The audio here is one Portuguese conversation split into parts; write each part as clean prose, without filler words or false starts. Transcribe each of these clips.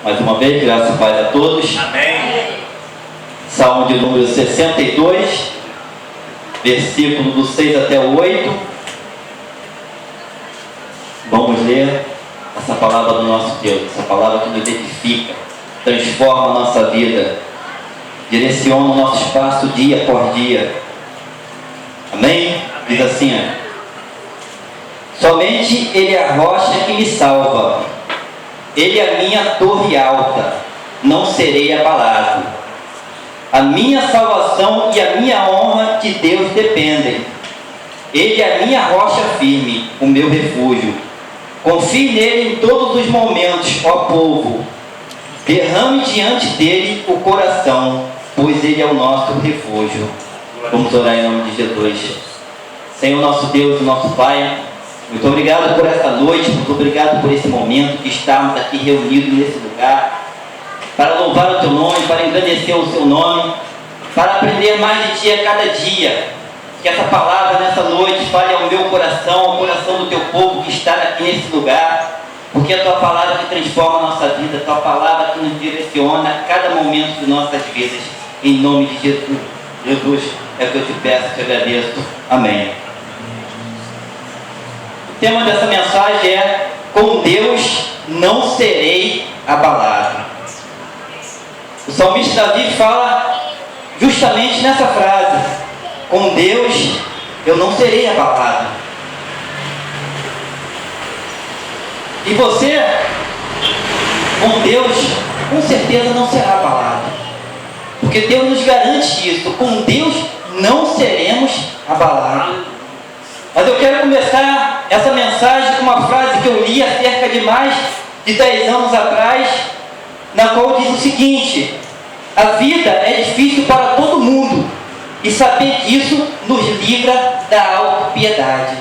Mais uma vez, graças a Pai a todos. Amém. Salmo de número 62, versículo do 6 até o 8. Vamos ler essa palavra do nosso Deus, essa palavra que nos edifica, transforma a nossa vida, direciona o nosso espaço dia por dia. Amém? Diz assim: somente Ele é a rocha que me salva, Ele é a minha torre alta, não serei abalado. A minha salvação e a minha honra de Deus dependem. Ele é a minha rocha firme, o meu refúgio. Confie nele em todos os momentos, ó povo. Derrame diante dele o coração, pois ele é o nosso refúgio. Vamos orar em nome de Jesus. Senhor nosso Deus e nosso Pai, muito obrigado por essa noite, muito obrigado por esse momento que estamos aqui reunidos nesse lugar, para louvar o Teu nome, para engrandecer o Seu nome, para aprender mais de Ti a cada dia. Que essa palavra nessa noite fale ao meu coração, ao coração do Teu povo que está aqui nesse lugar, porque a Tua palavra que transforma a nossa vida, a Tua palavra que nos direciona a cada momento de nossas vidas. Em nome de Jesus, Jesus, é o que eu te peço, te agradeço. Amém. O tema dessa mensagem é: com Deus não serei abalado. O salmista Davi fala justamente nessa frase: com Deus eu não serei abalado. E você, com Deus, com certeza não será abalado, porque Deus nos garante isso. Com Deus não seremos abalados. Mas eu quero começar essa mensagem com uma frase que eu li há cerca de mais de 10 anos atrás, na qual diz o seguinte: a vida é difícil para todo mundo, e saber disso nos livra da autopiedade.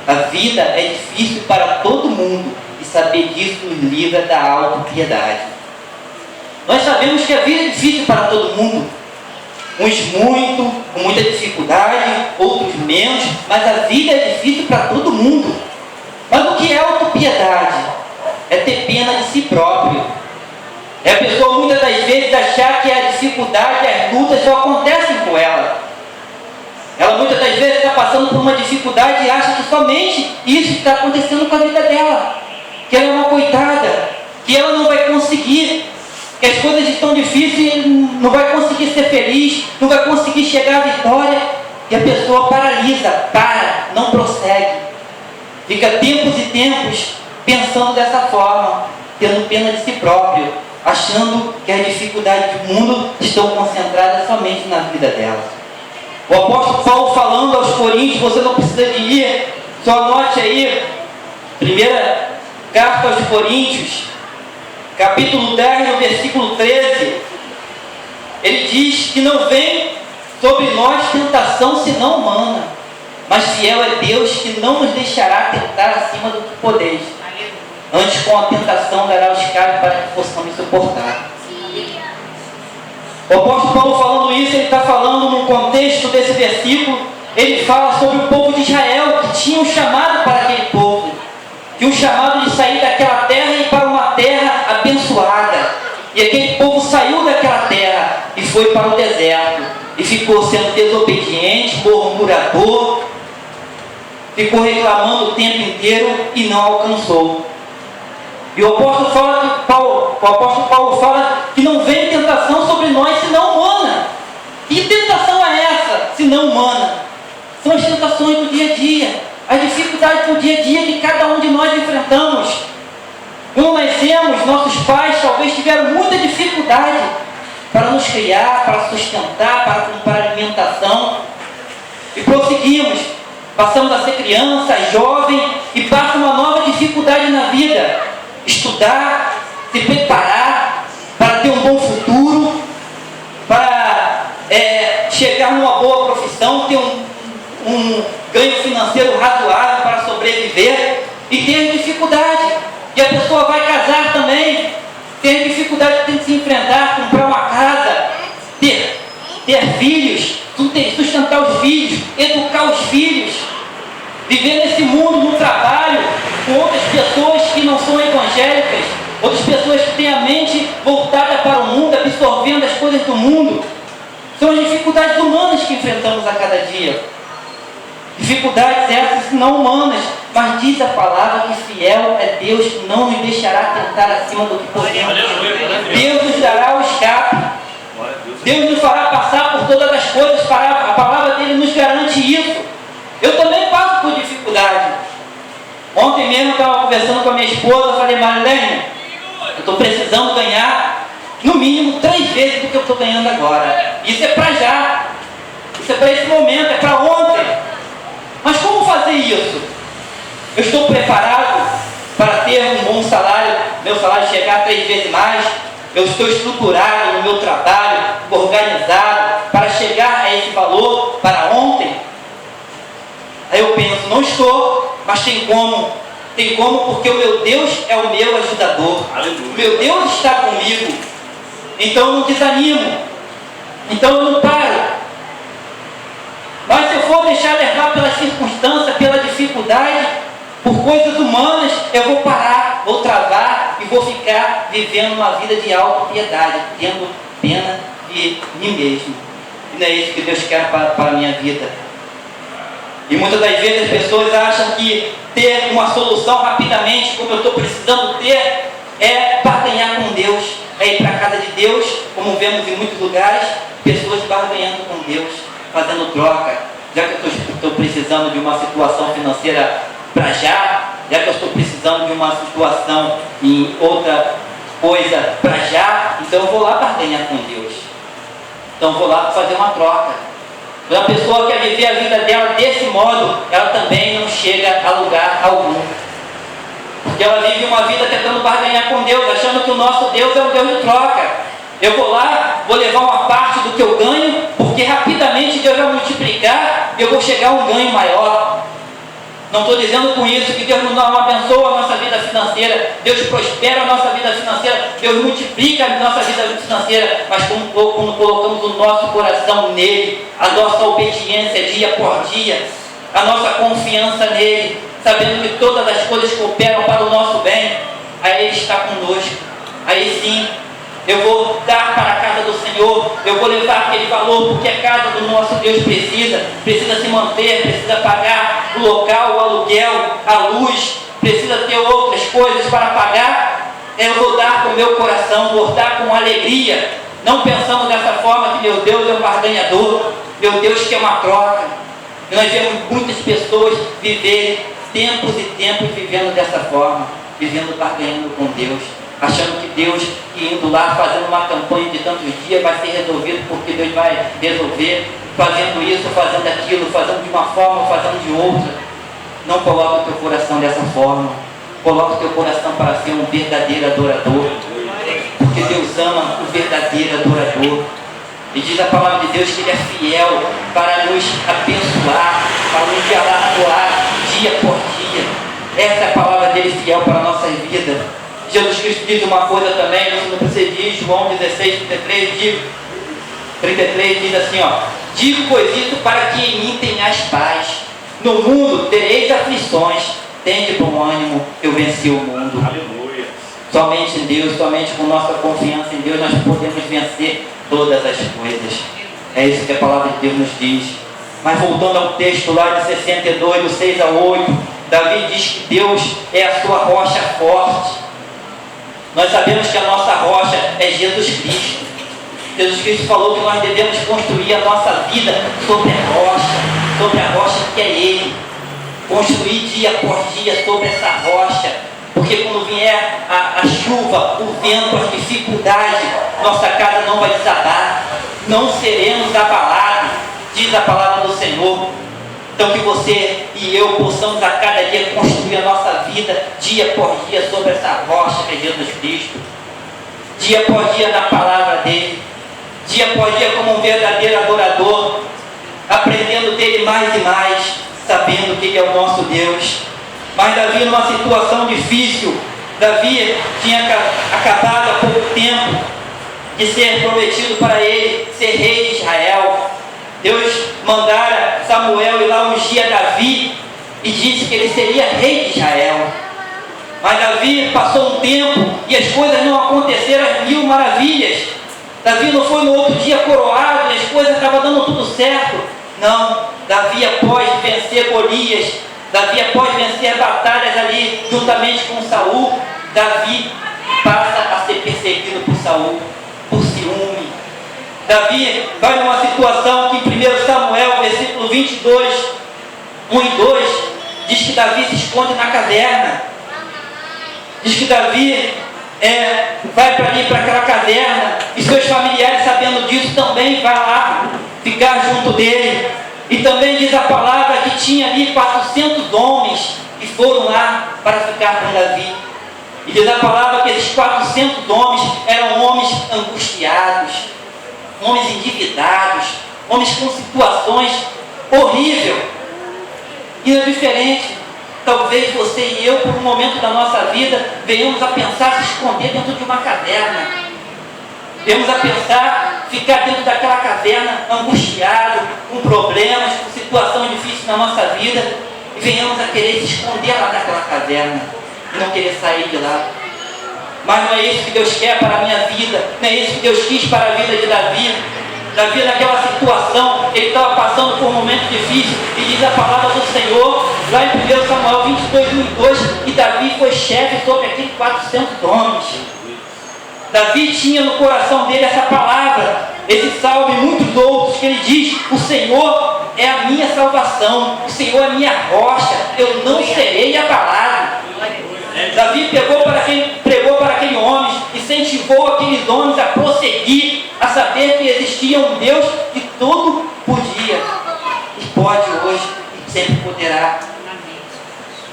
A vida é difícil para todo mundo, e saber disso nos livra da autopiedade. Nós sabemos que a vida é difícil para todo mundo. Uns muito, com muita dificuldade, outros menos, mas a vida é difícil para todo mundo. Mas o que é autopiedade? É ter pena de si próprio. É a pessoa muitas das vezes achar que a dificuldade, as lutas só acontecem com ela. Ela muitas das vezes está passando por uma dificuldade e acha que somente isso está acontecendo com a vida dela. Que ela é uma coitada, que ela não vai conseguir, que as coisas estão difíceis, não vai conseguir ser feliz, não vai conseguir chegar à vitória. E a pessoa paralisa, não prossegue. Fica tempos e tempos pensando dessa forma, tendo pena de si próprio, achando que as dificuldades do mundo estão concentradas somente na vida dela. O apóstolo Paulo falando aos Coríntios, você não precisa de ir, só anote aí, primeira carta aos Coríntios, capítulo 10, no versículo 13, ele diz que não vem sobre nós tentação senão humana, mas fiel é Deus que não nos deixará tentar acima do que podeis. Antes, com a tentação, dará os escape para que possamos suportar. O apóstolo Paulo falando isso, ele está falando no contexto desse versículo, ele fala sobre o povo de Israel, que tinha um chamado para aquele povo, tinha um chamado de sair daquela terra e ir para uma terra abençoada. E aquele povo saiu daquela terra e foi para o deserto, e ficou sendo desobediente, murmurador, ficou reclamando o tempo inteiro e não alcançou. E o apóstolo Paulo fala que não vem tentação sobre nós senão humana. Que tentação é essa, senão humana? São as tentações do dia a dia, as dificuldades do dia a dia que cada um de nós enfrentamos. Quando nascemos, nossos pais talvez tiveram muita dificuldade para nos criar, para sustentar, para comprar alimentação. E prosseguimos, passamos a ser criança, jovem, e passa uma nova dificuldade na vida. Estudar, se preparar para ter um bom futuro, para chegar numa boa profissão, ter um ganho financeiro razoável para sobreviver, e ter dificuldade. E a pessoa vai casar também, ter dificuldade de se enfrentar, comprar uma casa, ter filhos, sustentar os filhos, educar os filhos, viver nesse mundo, no trabalho, com outras pessoas que não são evangélicas, outras pessoas que têm a mente mundo. São as dificuldades humanas que enfrentamos a cada dia. Dificuldades essas não humanas, mas diz a palavra que fiel é Deus, que não nos deixará tentar acima do que podemos. Deus nos dará o escape. Deus nos fará passar por todas as coisas. A palavra dele nos garante isso. Eu também passo por dificuldade. Ontem mesmo eu estava conversando com a minha esposa, falei: Marilene, eu estou precisando ganhar no mínimo 3 vezes do que eu estou ganhando agora. Isso é para já. Isso é para esse momento, é para ontem. Mas como fazer isso? Eu estou preparado para ter um bom salário, meu salário chegar 3 vezes mais? Eu estou estruturado no meu trabalho, organizado, para chegar a esse valor para ontem? Aí eu penso: não estou, mas tem como. Tem como, porque o meu Deus é o meu ajudador. Aleluia. O meu Deus está comigo. Então eu não desanimo. Então eu não paro. Mas se eu for deixar levar pela circunstância, pela dificuldade, por coisas humanas, eu vou parar, vou travar e vou ficar vivendo uma vida de autopiedade, tendo pena de mim mesmo. E não é isso que Deus quer para a minha vida. E muitas das vezes as pessoas acham que ter uma solução rapidamente, como eu estou precisando ter, é barganhar com Deus, é ir para a casa de Deus, como vemos em muitos lugares, pessoas barganhando com Deus, fazendo troca. Já que eu estou precisando de uma situação financeira para já que eu estou precisando de uma situação em outra coisa para já, então eu vou lá barganhar com Deus. Então eu vou lá fazer uma troca. Quando a pessoa quer viver a vida dela desse modo, ela também não chega a lugar algum. Porque ela vive uma vida tentando barganhar com Deus, achando que o nosso Deus é um Deus de troca. Eu vou lá, vou levar uma parte do que eu ganho, porque rapidamente Deus vai multiplicar e eu vou chegar a um ganho maior. Não estou dizendo com isso que Deus não abençoa a nossa vida financeira, Deus prospera a nossa vida financeira, Deus multiplica a nossa vida financeira, mas quando colocamos o nosso coração nele, a nossa obediência dia por dia, a nossa confiança nele, sabendo que todas as coisas cooperam para o nosso bem, aí Ele está conosco. Aí sim, eu vou dar para a casa do Senhor, eu vou levar aquele valor, porque a casa do nosso Deus precisa se manter, precisa pagar o local, o aluguel, a luz, precisa ter outras coisas para pagar. Eu vou dar com o meu coração, vou dar com alegria, não pensando dessa forma que meu Deus é um barganhador, meu Deus quer uma troca. E nós vemos muitas pessoas viverem tempos e tempos vivendo dessa forma, vivendo barganhando com Deus, achando que Deus, indo lá, fazendo uma campanha de tantos dias, vai ser resolvido porque Deus vai resolver, fazendo isso, fazendo aquilo, fazendo de uma forma, fazendo de outra. Não coloque o teu coração dessa forma. Coloque o teu coração para ser um verdadeiro adorador, porque Deus ama o verdadeiro adorador. E diz a palavra de Deus que Ele é fiel para nos abençoar, para nos galardoar dia por dia. Essa é a palavra dele, fiel para a nossa vida. Jesus Cristo diz uma coisa também, não precisa dizer, João 16, 33 diz assim, digo pois isso para que em mim tenhais paz. No mundo tereis aflições, tende bom ânimo, eu venci o mundo. Aleluia. Somente em Deus, somente com nossa confiança em Deus, nós podemos vencer todas as coisas. É isso que a palavra de Deus nos diz. Mas voltando ao texto lá de 62, do 6 ao 8, Davi diz que Deus é a sua rocha forte. Nós sabemos que a nossa rocha é Jesus Cristo. Jesus Cristo falou que nós devemos construir a nossa vida sobre a rocha que é Ele. Construir dia por dia sobre essa rocha. Porque quando vier a chuva, o vento, as dificuldades, nossa casa não vai desabar. Não seremos abalados, diz a palavra do Senhor. Então que você e eu possamos a cada dia construir a nossa vida, dia por dia, sobre essa rocha que é Jesus Cristo. Dia por dia na palavra dEle. Dia por dia como um verdadeiro adorador, aprendendo dEle mais e mais, sabendo que Ele é o nosso Deus. Mas Davi, numa situação difícil, Davi tinha acabado há pouco tempo de ser prometido para ele ser rei de Israel. Deus mandara Samuel ir lá ungir Davi e disse que ele seria rei de Israel. Mas Davi passou um tempo e as coisas não aconteceram, as 1000 maravilhas. Davi não foi no outro dia coroado e as coisas estavam dando tudo certo. Não, Davi após vencer Golias, Davi após vencer batalhas ali juntamente com Saul, Davi passa a ser perseguido por Saul, por ciúme. Davi vai numa situação que em 1 Samuel, versículo 22, 1 e 2, diz que Davi se esconde na caverna. Diz que Davi vai para ali, para aquela caverna, e seus familiares, sabendo disso, também vai lá ficar junto dele. E também diz a palavra que tinha ali 400 homens que foram lá para ficar com Davi. E diz a palavra que esses 400 homens eram homens angustiados, homens endividados, homens com situações horríveis. E é diferente. Talvez você e eu, por um momento da nossa vida, venhamos a pensar se esconder dentro de uma caverna. Venhamos a pensar ficar dentro daquela caverna angustiado, com problemas, com situação difícil na nossa vida, e venhamos a querer se esconder lá naquela caverna e não querer sair de lá. Mas não é isso que Deus quer para a minha vida, não é isso que Deus quis para a vida de Davi. Davi, naquela situação, ele estava passando por um momento difícil, e diz a palavra do Senhor, lá em 1 Samuel 22, 1 e 2, que Davi foi chefe sobre aqueles 400 homens. Davi tinha no coração dele essa palavra, esse salmo e muitos outros, que ele diz: o Senhor é a minha salvação, o Senhor é a minha rocha, eu não serei abalado. Davi pregou para aquele homem, incentivou aqueles homens a prosseguir, a saber que existia um Deus que tudo podia, e pode hoje, e sempre poderá.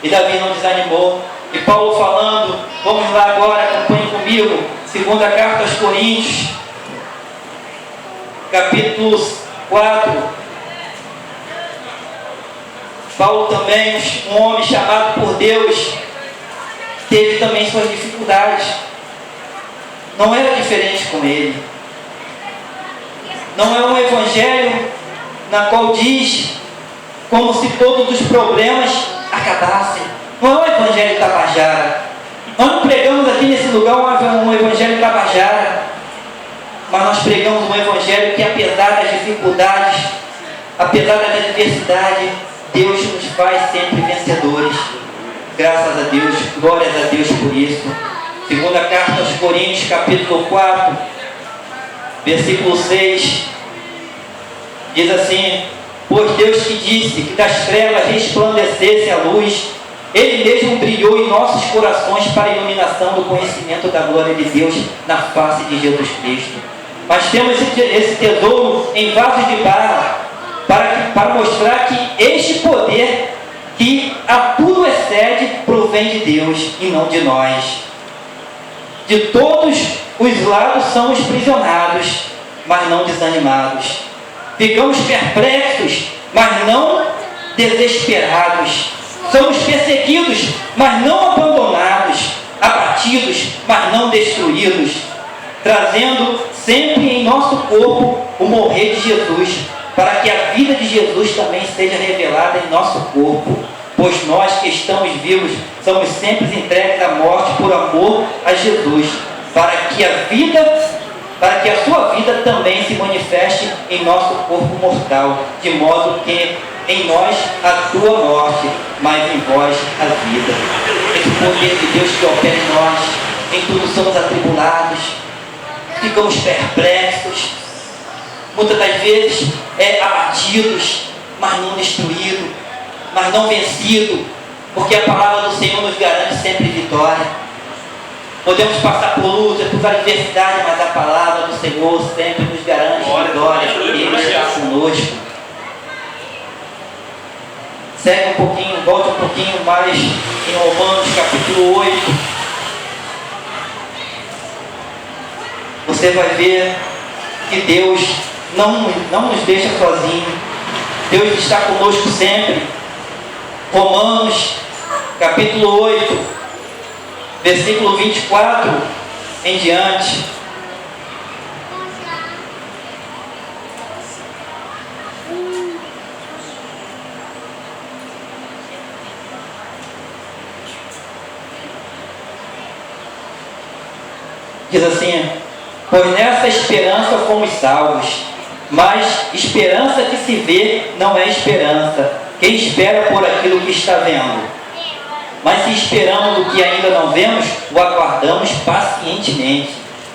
E Davi não desanimou. E Paulo falando, vamos lá agora, acompanhe comigo, segunda carta aos Coríntios, capítulo 4. Paulo também, um homem chamado por Deus, teve também suas dificuldades. Não era diferente com ele. Não é um evangelho na qual diz como se todos os problemas acabassem. Não é um evangelho tabajara. Nós não pregamos aqui nesse lugar um evangelho tabajara, mas nós pregamos um evangelho que, apesar das dificuldades, apesar da adversidade, Deus nos faz sempre vencedores. Graças a Deus, glórias a Deus por isso. Segunda carta aos Coríntios, capítulo 4, versículo 6, diz assim: pois Deus que disse que das trevas resplandecesse a luz, Ele mesmo brilhou em nossos corações para a iluminação do conhecimento da glória de Deus na face de Jesus Cristo. Mas temos esse tesouro em vasos de barro, para mostrar que este poder que a tudo excede provém de Deus e não de nós. De todos os lados somos prisionados, mas não desanimados. Ficamos perplexos, mas não desesperados. Somos perseguidos, mas não abandonados. Abatidos, mas não destruídos. Trazendo sempre em nosso corpo o morrer de Jesus, para que a vida de Jesus também seja revelada em nosso corpo. Pois nós que estamos vivos, somos sempre entregues à morte por amor a Jesus, para que a sua vida também se manifeste em nosso corpo mortal, de modo que em nós atua a morte, mas em vós a vida. Esse poder de Deus que opera em nós, em tudo somos atribulados, ficamos perplexos, muitas das vezes abatidos, mas não destruídos, mas não vencido, porque a palavra do Senhor nos garante sempre vitória. Podemos passar por lutas, por adversidade, mas a palavra do Senhor sempre nos garante vitória, porque Ele está conosco. Segue um pouquinho, volta um pouquinho mais em Romanos capítulo 8. Você vai ver que Deus não nos deixa sozinhos. Deus está conosco sempre. Romanos capítulo 8, versículo 24 em diante. Diz assim: pois nessa esperança fomos salvos. Mas esperança que se vê não é esperança. Quem espera por aquilo que está vendo? Mas se esperamos o que ainda não vemos, o aguardamos pacientemente.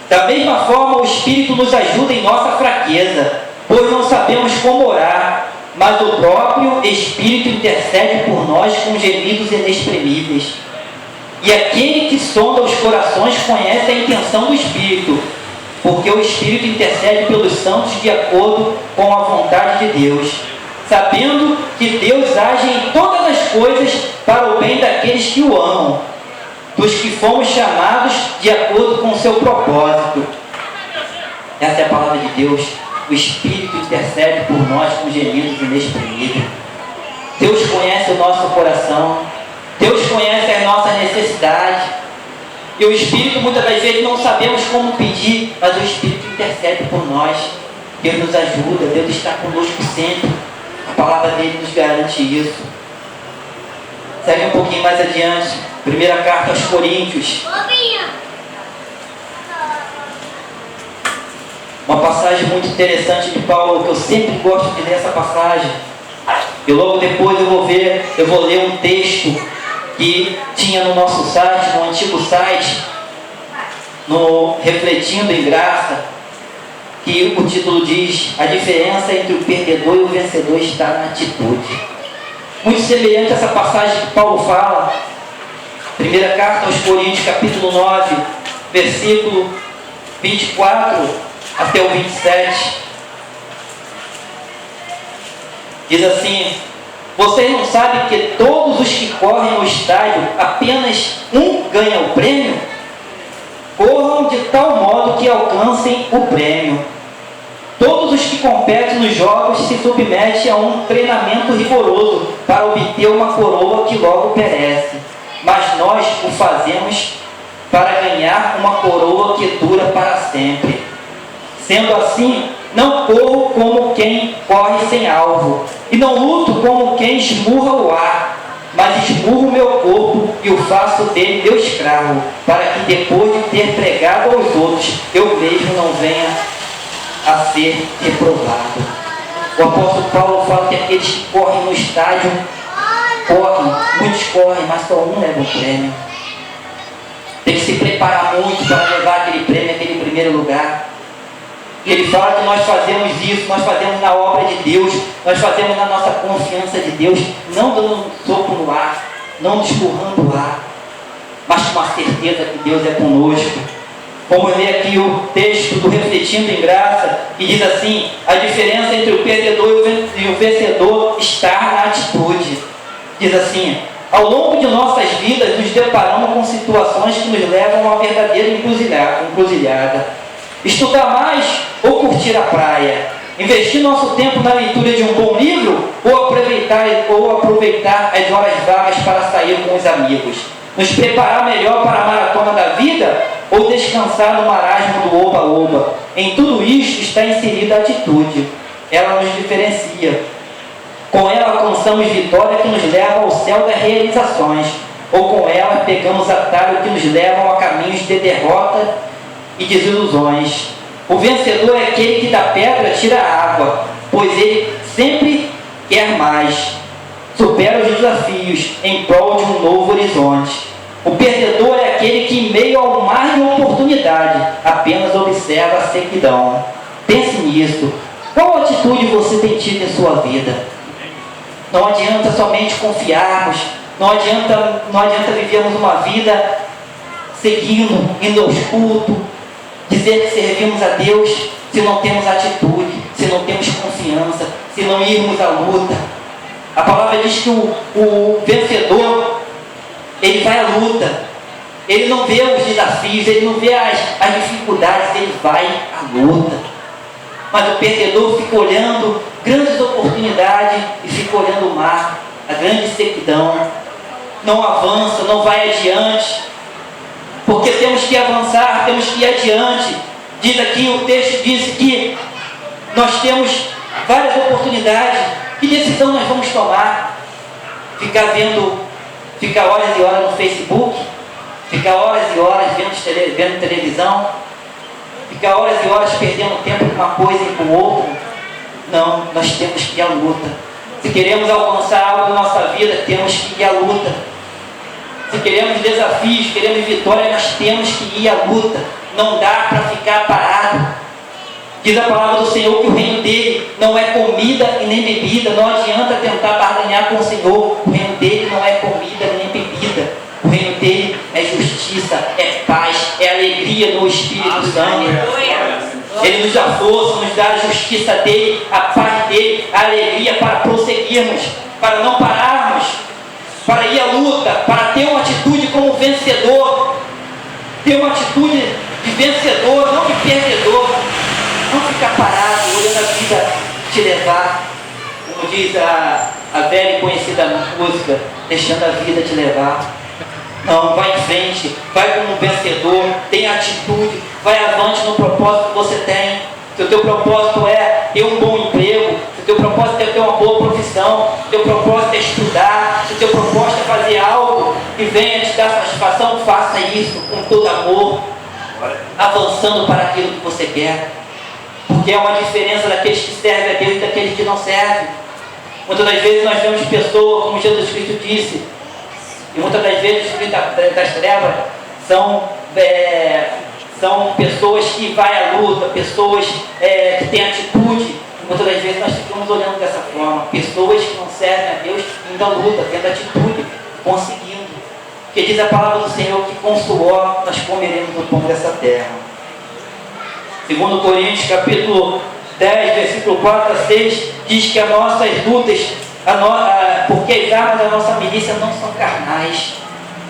Da mesma forma, o Espírito nos ajuda em nossa fraqueza, pois não sabemos como orar, mas o próprio Espírito intercede por nós com gemidos inexprimíveis. E aquele que sonda os corações conhece a intenção do Espírito, porque o Espírito intercede pelos santos de acordo com a vontade de Deus, sabendo que Deus age em todas as coisas para o bem daqueles que o amam, dos que fomos chamados de acordo com o seu propósito. Essa é a palavra de Deus. O Espírito intercede por nós com gemidos inexprimíveis. Deus conhece o nosso coração. Deus conhece as nossas necessidades. E o Espírito, muitas das vezes, não sabemos como pedir, mas o Espírito intercede por nós. Deus nos ajuda, Deus está conosco sempre. A palavra dele nos garante isso. Segue um pouquinho mais adiante. Primeira carta aos Coríntios. Uma passagem muito interessante de Paulo, que eu sempre gosto de ler essa passagem. E logo depois eu vou ler um texto que tinha no nosso site, no antigo site, no Refletindo em Graça, que o título diz: a diferença entre o perdedor e o vencedor está na atitude. Muito semelhante a essa passagem que Paulo fala. Primeira carta aos Coríntios, capítulo 9, versículo 24 até o 27. Diz assim: vocês não sabem que todos os que correm no estádio, apenas um ganha o prêmio? Corram de tal modo que alcancem o prêmio. Todos os que competem nos jogos se submetem a um treinamento rigoroso para obter uma coroa que logo perece. Mas nós o fazemos para ganhar uma coroa que dura para sempre. Sendo assim, não corro como quem corre sem alvo, e não luto como quem esmurra o ar, mas esmurro o meu corpo e o faço dele meu escravo, para que depois de ter pregado aos outros, eu mesmo não venha a ser reprovado. O apóstolo Paulo fala que aqueles que correm no estádio, muitos correm, mas só um leva o prêmio. Tem que se preparar muito para levar aquele prêmio, aquele primeiro lugar. E ele fala que nós fazemos isso, nós fazemos na obra de Deus, nós fazemos na nossa confiança de Deus, não dando um soco no ar, não desburrando o ar, mas com a certeza que Deus é conosco. Vamos ler aqui o texto do Refletindo em Graça, que diz assim: a diferença entre o perdedor e o vencedor está na atitude. Diz assim: ao longo de nossas vidas nos deparamos com situações que nos levam a uma verdadeira encruzilhada. Estudar mais ou curtir a praia? Investir nosso tempo na leitura de um bom livro ou aproveitar as horas vagas para sair com os amigos? Nos preparar melhor para a maratona da vida ou descansar no marasmo do oba-oba? Em tudo isto está inserida a atitude. Ela nos diferencia. Com ela alcançamos vitória que nos leva ao céu das realizações, ou com ela pegamos atalho que nos levam a caminhos de derrota e desilusões. O vencedor é aquele que da pedra tira a água, pois ele sempre quer mais. Supera os desafios em prol de um novo horizonte. O perdedor é aquele que, em meio ao mar de oportunidade, apenas observa a sequidão. Pense nisso. Qual atitude você tem tido em sua vida? Não adianta somente confiarmos, não adianta vivermos uma vida seguindo, indo aos cultos, dizer que servimos a Deus, se não temos atitude, se não temos confiança, se não irmos à luta. A palavra diz que o vencedor, ele vai à luta, ele não vê os desafios, ele não vê as dificuldades, ele vai à luta. Mas o perdedor fica olhando grandes oportunidades e fica olhando o mar, a grande sequidão, não avança, não vai adiante, porque temos que avançar, temos que ir adiante. Diz aqui, o texto diz que nós temos várias oportunidades. Que decisão nós vamos tomar? Ficar horas e horas no Facebook? Ficar horas e horas vendo televisão? ficar horas e horas perdendo tempo com uma coisa e com outra. Não, nós temos que ir à luta. Se queremos alcançar algo na nossa vida, temos que ir à luta. Se queremos desafios, queremos vitória, nós temos que ir à luta. Não dá para ficar parado. Diz a palavra do Senhor que o reino dele não é comida e nem bebida. Não adianta tentar barganhar com o Senhor. O reino dele não é comida nem bebida. O reino dele é justiça, é paz, é alegria no Espírito Santo. Ele nos dá força, nos dá a justiça dele, a paz dele, a alegria para prosseguirmos, para não pararmos, para ir à luta, para ter uma atitude como vencedor. Ter uma atitude de vencedor, não de perdedor. Não ficar parado, olhando a vida te levar. Como diz a velha e conhecida música, deixando a vida te levar. Não, vai em frente, vai como um vencedor, tem atitude, vai avante no propósito que você tem. Se o teu propósito é ter um bom emprego, se o teu propósito é ter uma boa profissão, se o teu propósito é estudar, se o teu propósito é fazer algo que venha te dar satisfação, faça isso com todo amor, avançando para aquilo que você quer. Porque é uma diferença daqueles que servem a Deus e daqueles que não servem. Muitas das vezes nós vemos pessoas, como Jesus Cristo disse, e muitas das vezes os filhos das trevas são pessoas que vão à luta, pessoas que têm atitude. E muitas das vezes nós ficamos olhando dessa forma. Pessoas que não servem a Deus ainda lutam, tendo atitude, conseguindo. Porque diz a palavra do Senhor que com suor nós comeremos o pão dessa terra. Segundo Coríntios, capítulo 10, versículo 4 a 6, diz que as nossas lutas, porque as armas da nossa milícia não são carnais.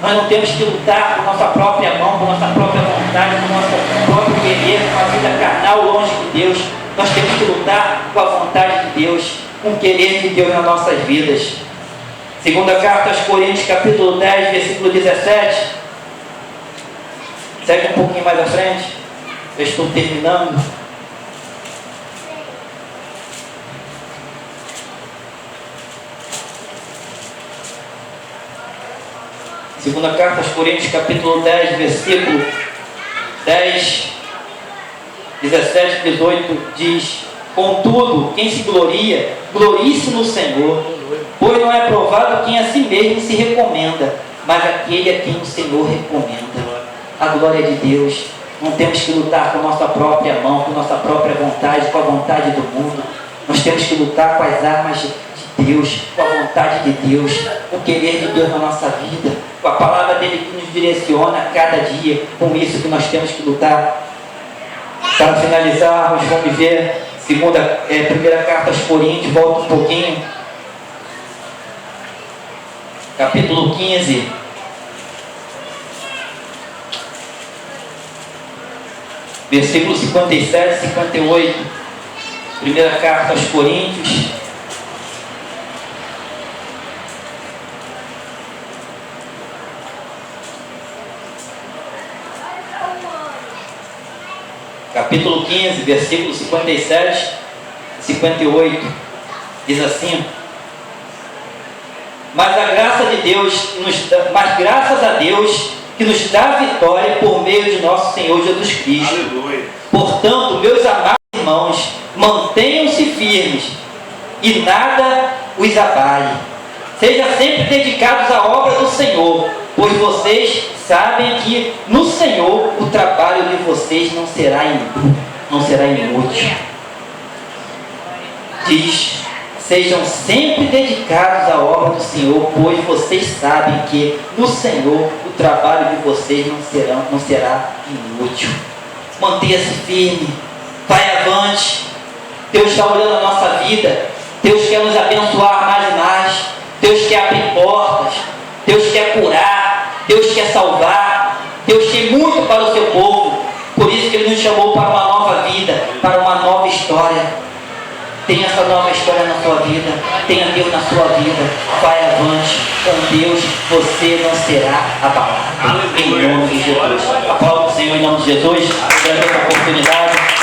Nós não temos que lutar por nossa própria mão, por nossa própria vontade, por nosso próprio querer, com a vida carnal longe de Deus. Nós temos que lutar com a vontade de Deus, com o querer de Deus nas nossas vidas. Segunda carta aos Coríntios, capítulo 10, versículo 17. Segue um pouquinho mais à frente. Eu estou terminando. Segunda carta aos Coríntios, capítulo 10, versículo 10, 17, 18, diz: contudo, quem se gloria, glorie-se no Senhor, pois não é provado quem a si mesmo se recomenda, mas aquele a quem o Senhor recomenda. A glória de Deus. Não temos que lutar com a nossa própria mão, com a nossa própria vontade, com a vontade do mundo. Nós temos que lutar com as armas de Deus, com a vontade de Deus, com o querer de Deus na nossa vida, com a palavra dele que nos direciona a cada dia. Com isso que nós temos que lutar. Para finalizarmos, vamos ver primeira carta aos Coríntios, volta um pouquinho. Capítulo 15. Versículo 57 e 58, primeira carta aos Coríntios. Capítulo 15, versículo 57 e 58, diz assim: mas graças a Deus que nos dá vitória por meio de nosso Senhor Jesus Cristo. Aleluia. Portanto, meus amados irmãos, mantenham-se firmes e nada os abale. Sejam sempre dedicados à obra do Senhor, pois vocês sabem que no Senhor o trabalho de vocês não será inútil. Diz: sejam sempre dedicados à obra do Senhor, pois vocês sabem que no Senhor o trabalho de vocês não será inútil. Mantenha-se firme, vai avante. Deus está olhando a nossa vida. Deus quer nos abençoar mais e mais. Deus quer abrir portas. Deus quer curar. Deus quer salvar. Deus tem muito para o seu povo. Por isso que Ele nos chamou para uma nova vida, para uma nova história. Tenha essa nova história na sua vida. Tenha Deus na sua vida. Vai avante. Com Deus você não será abalado. Em nome de Jesus. A palavra do Senhor em nome de Jesus. Grande oportunidade.